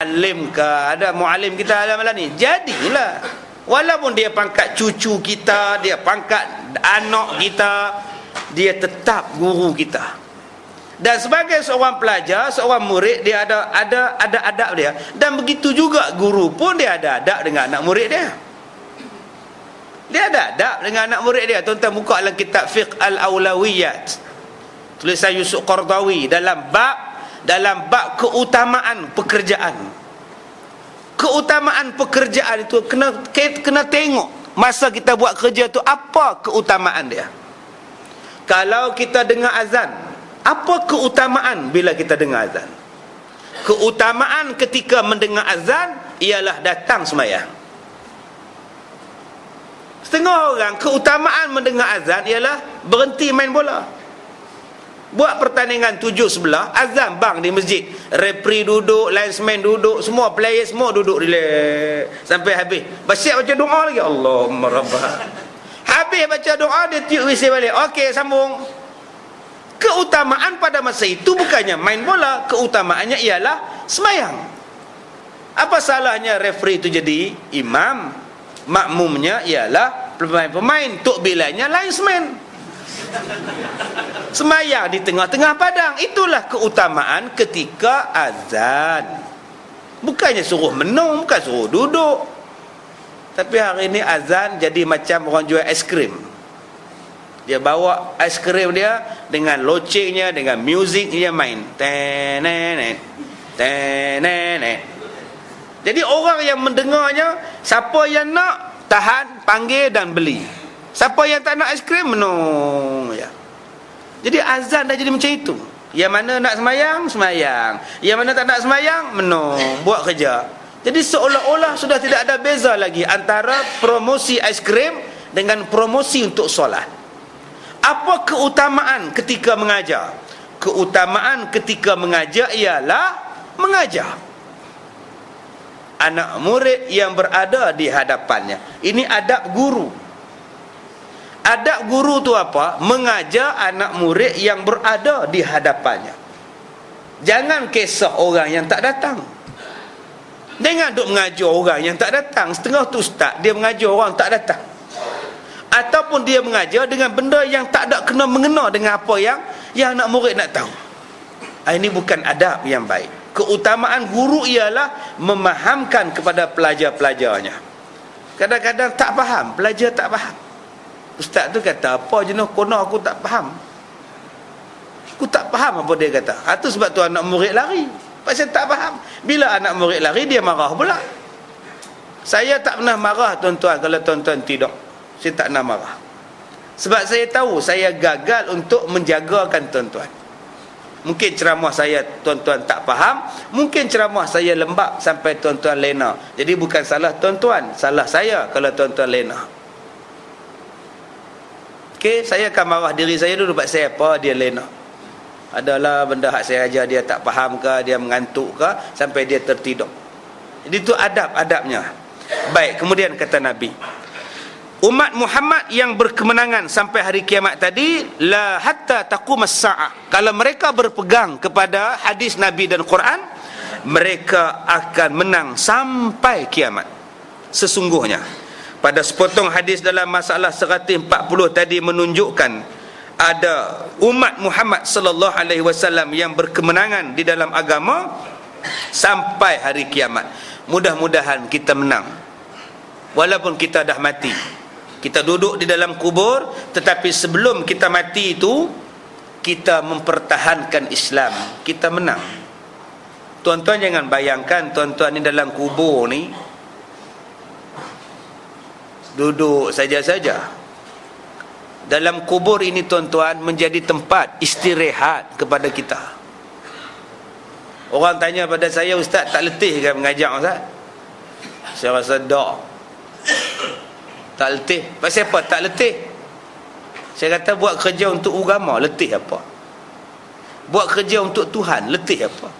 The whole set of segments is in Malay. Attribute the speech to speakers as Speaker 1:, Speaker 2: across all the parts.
Speaker 1: muallim ke, ada muallim kita ada malam ni, jadilah. Walaupun dia pangkat cucu kita, dia pangkat anak kita, dia tetap guru kita. Dan sebagai seorang pelajar, seorang murid, dia ada adab dia. Dan begitu juga guru pun dia ada adab dengan anak murid dia. Dia ada adab dengan anak murid dia. Tuan-tuan buka dalam kitab Fiqh Al-Awlawiyat, tulisan Yusuf Qardawi, dalam bab keutamaan pekerjaan. Keutamaan pekerjaan itu kena tengok masa kita buat kerja tu apa keutamaan dia. Kalau kita dengar azan, apa keutamaan bila kita dengar azan? Keutamaan ketika mendengar azan ialah datang sembahyang. Setengah orang keutamaan mendengar azan ialah berhenti main bola. Buat pertandingan 7-11, azan bang di masjid, referee duduk, linesman duduk, semua player semua duduk relax sampai habis. Baca doa lagi, Allahumma rabbah. Habis baca doa, dia tiup whistle balik. Okey, sambung. Keutamaan pada masa itu bukannya main bola, keutamaannya ialah sembahyang. Apa salahnya referee itu jadi imam, makmumnya ialah pemain-pemain, tok bilanya linesman. Sembahyang di tengah-tengah padang. Itulah keutamaan ketika azan. Bukannya suruh menung, bukan suruh duduk. Tapi hari ini azan jadi macam orang jual aiskrim. Dia bawa aiskrim dia dengan locengnya, dengan muzik dia main. Tenenet, tenenet. Jadi orang yang mendengarnya, siapa yang nak, tahan, panggil dan beli. Siapa yang tak nak aiskrim, menung ya. Jadi azan dah jadi macam itu. Yang mana nak sembahyang, sembahyang. Yang mana tak nak sembahyang, menung, buat kerja. Jadi seolah-olah sudah tidak ada beza lagi antara promosi aiskrim dengan promosi untuk solat. Apa keutamaan ketika mengajar? Keutamaan ketika mengajar ialah mengajar anak murid yang berada di hadapannya. Ini adab guru. Adab guru tu apa? Mengajar anak murid yang berada di hadapannya. Jangan kisah orang yang tak datang. Jangan duk mengajar orang yang tak datang. Setengah tu ustaz, dia mengajar orang tak datang. Ataupun dia mengajar dengan benda yang tak ada kena mengena dengan apa yang anak murid nak tahu. Ini bukan adab yang baik. Keutamaan guru ialah memahamkan kepada pelajar-pelajarnya. Kadang-kadang tak faham, pelajar tak faham. Ustaz tu kata apa jenis kono aku tak faham. Aku tak faham apa dia kata. Itu sebab tu anak murid lari. Pasal tak faham. Bila anak murid lari, dia marah pula. Saya tak pernah marah tuan-tuan kalau tuan-tuan tidak. Saya tak pernah marah. Sebab saya tahu saya gagal untuk menjagakan tuan-tuan. Mungkin ceramah saya tuan-tuan tak faham, mungkin ceramah saya lembab sampai tuan-tuan lena. Jadi bukan salah tuan-tuan, salah saya kalau tuan-tuan lena. Okey, saya akan marah diri saya dulu sebab saya apa dia lena. Adalah benda hak saya ajar dia tak faham ke, dia mengantuk ke sampai dia tertidur. Jadi itu adab-adabnya. Baik, kemudian kata Nabi, umat Muhammad yang berkemenangan sampai hari kiamat tadi, la hatta taqumas saah. Kalau mereka berpegang kepada hadis Nabi dan Quran, mereka akan menang sampai kiamat. Sesungguhnya pada sepotong hadis dalam masalah 140 tadi menunjukkan ada umat Muhammad sallallahu alaihi wasallam yang berkemenangan di dalam agama sampai hari kiamat. Mudah-mudahan kita menang. Walaupun kita dah mati, kita duduk di dalam kubur, tetapi sebelum kita mati itu kita mempertahankan Islam, kita menang. Tuan-tuan jangan bayangkan tuan-tuan ni dalam kubur ni duduk saja-saja. Dalam kubur ini tuan-tuan menjadi tempat istirahat kepada kita. Orang tanya pada saya, ustaz tak letih ke mengajar ustaz? Saya rasa tak. Tak letih. Pasal apa tak letih? Saya kata buat kerja untuk agama, letih apa? Buat kerja untuk Tuhan, letih apa?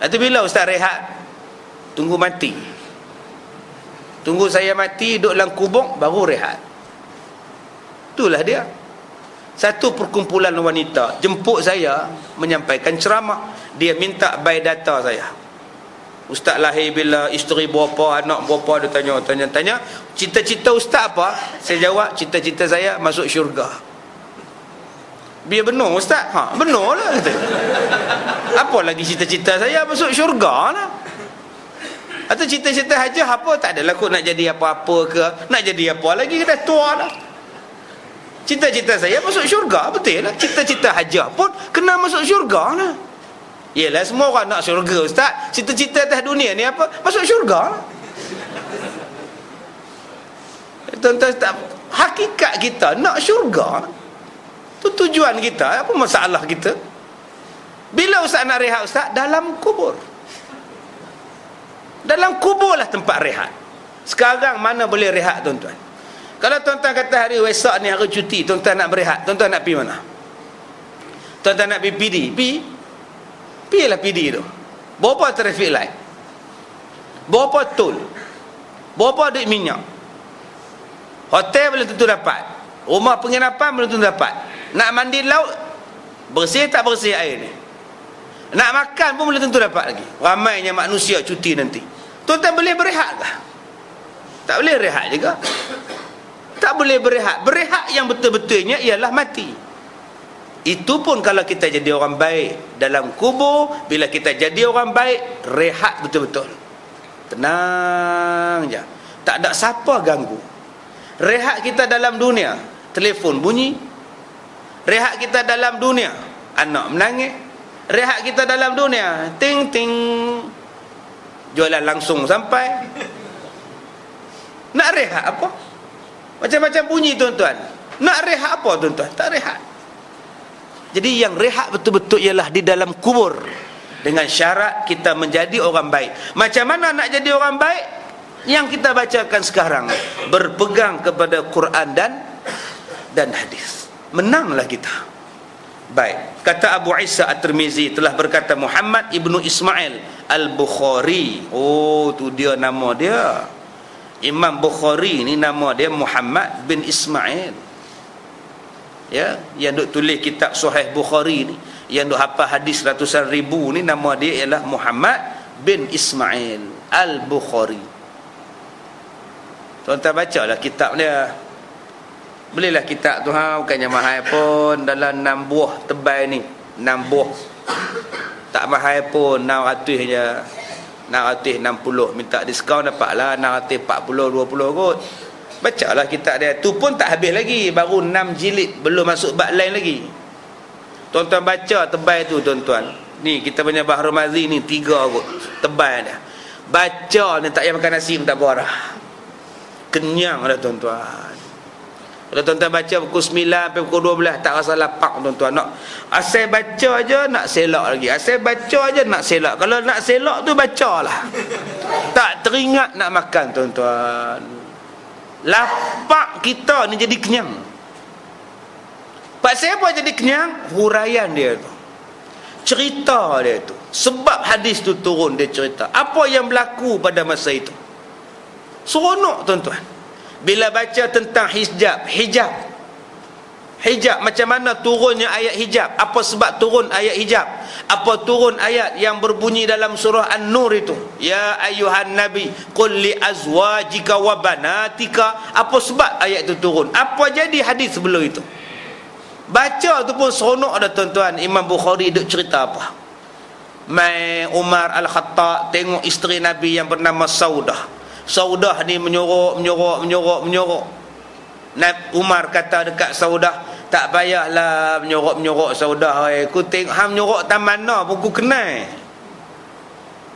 Speaker 1: Nanti bila ustaz rehat? Tunggu mati. Tunggu saya mati, duduk dalam kubur, baru rehat. Itulah dia. Satu perkumpulan wanita jemput saya menyampaikan ceramah. Dia minta biodata saya. Ustaz lahir bila, isteri berapa, anak berapa, dia tanya. Cita-cita ustaz apa? Saya jawab, cita-cita saya masuk syurga. Biar benar ustaz. Benar lah kata. Apa lagi cita-cita saya masuk syurga lah. Atau cita-cita haji apa? Tak adalah kot nak jadi apa-apa ke, nak jadi apa lagi, dah tua lah. Cita-cita saya masuk syurga, betul lah. Cita-cita haji pun kena masuk syurga lah. Yelah, semua orang nak syurga ustaz. Cita-cita atas dunia ni apa? Masuk syurga lah. Tuan-tuan, hakikat kita nak syurga. Tu tujuan kita. Apa masalah kita? Bila ustaz nak rehat ustaz? Dalam kubur. Dalam kubur lah tempat rehat. Sekarang mana boleh rehat tuan-tuan? Kalau tuan-tuan kata hari Wesak ni hari cuti, tuan-tuan nak berehat, tuan-tuan nak pergi mana? Tuan-tuan nak pergi PD? Pergilah PD tu. Berapa traffic light? Berapa tol? Berapa duit minyak? Hotel belum tentu dapat. Rumah penginapan belum tentu dapat. Nak mandi laut, bersih tak bersih air ni? Nak makan pun belum tentu dapat lagi. Ramainya manusia cuti nanti. Tuan-tuan boleh berehat tak? Tak boleh rehat juga. Tak boleh berehat. Berehat yang betul-betulnya ialah mati. Itu pun kalau kita jadi orang baik dalam kubur. Bila kita jadi orang baik, rehat betul-betul. Tenang je. Tak ada siapa ganggu. Rehat kita dalam dunia, telefon bunyi. Rehat kita dalam dunia, anak menangis. Rehat kita dalam dunia, ting-ting, jualan langsung sampai. Nak rehat apa? Macam-macam bunyi tuan-tuan. Nak rehat apa tuan-tuan? Tak rehat. Jadi yang rehat betul-betul ialah di dalam kubur, dengan syarat kita menjadi orang baik. Macam mana nak jadi orang baik? Yang kita bacakan sekarang, berpegang kepada Quran dan hadis. Menanglah kita. Baik, kata Abu Isa At-Tirmizi telah berkata Muhammad ibnu Ismail Al-Bukhari. Oh, tu dia nama dia. Imam Bukhari ni nama dia Muhammad bin Ismail. Ya, yang duk tulis kitab Sahih Bukhari ni, yang duk hafal hadis ratusan ribu ni, nama dia ialah Muhammad bin Ismail Al-Bukhari. Tuan-tuan bacalah kitab dia. Belilah kitab tu, bukannya mahal pun, dalam 6 buah tebal ni, 6 buah. Tak mahal pun, 600 je. 660, minta diskaun dapatlah 640, 20 kot. Bacalah kitab dia. Tu pun tak habis lagi, baru 6 jilid, belum masuk bab lain lagi. Tuan-tuan baca tebal tu tuan-tuan. Ni kita punya Bahrul Mazi ni 3 kot tebal dia. Baca ni tak payah makan nasi pun tak berarah. Kenyang dah tuan-tuan. Kalau tuan-tuan baca pukul 9 sampai pukul 12 tak rasa lapak tuan-tuan. Nak asal baca aja nak selak lagi. Asal baca aja nak selak. Kalau nak selak tu bacalah. Tak teringat nak makan tuan-tuan. Lapak kita ni jadi kenyang. Pak siapa jadi kenyang? Huraian dia tu, cerita dia tu, sebab hadis tu turun, dia cerita apa yang berlaku pada masa itu. Seronok tuan-tuan. Bila baca tentang hijab, macam mana turunnya ayat hijab, apa sebab turun ayat hijab, apa turun ayat yang berbunyi dalam surah An-Nur itu, ya ayyuhan nabi qul li azwajika wa banatika, apa sebab ayat itu turun, apa jadi hadis sebelum itu. Baca tu pun seronok dah tuan-tuan. Imam Bukhari duk cerita apa, mai Umar Al-Khattab tengok isteri Nabi yang bernama Saudah ni menyorok. Umar kata dekat Saudah, tak payahlah menyorok Saudah. Aku tengok hang menyorok tam mana pun aku kenal.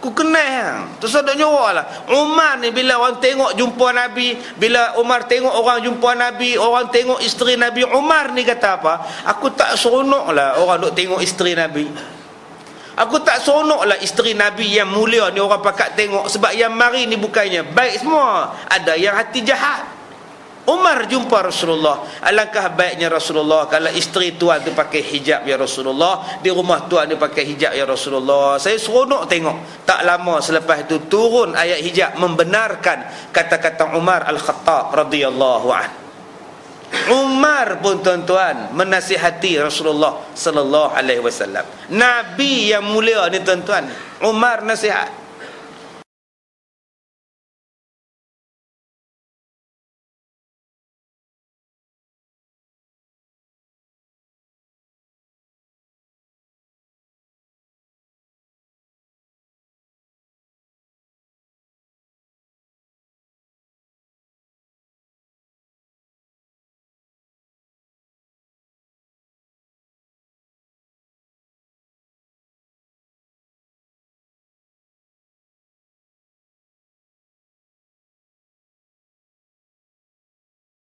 Speaker 1: Aku kenal hang. Terus ada nyorok lah. Umar ni bila orang tengok jumpa Nabi, bila Umar tengok orang jumpa Nabi, orang tengok isteri Nabi, Umar ni kata apa? Aku tak seronok lah orang duk tengok isteri Nabi. Aku tak seronok lah isteri Nabi yang mulia ni orang pakat tengok, sebab yang mari ni bukannya baik semua, ada yang hati jahat. Umar jumpa Rasulullah, alangkah baiknya Rasulullah kalau isteri tuan tu pakai hijab ya Rasulullah, di rumah tuan dia pakai hijab ya Rasulullah. Saya seronok tengok. Tak lama selepas itu turun ayat hijab membenarkan kata-kata Umar Al-Khattab radhiyallahu anhu. Umar pun tuan-tuan menasihati Rasulullah sallallahu alaihi wasallam. Nabi yang mulia ni tuan-tuan, Umar nasihat.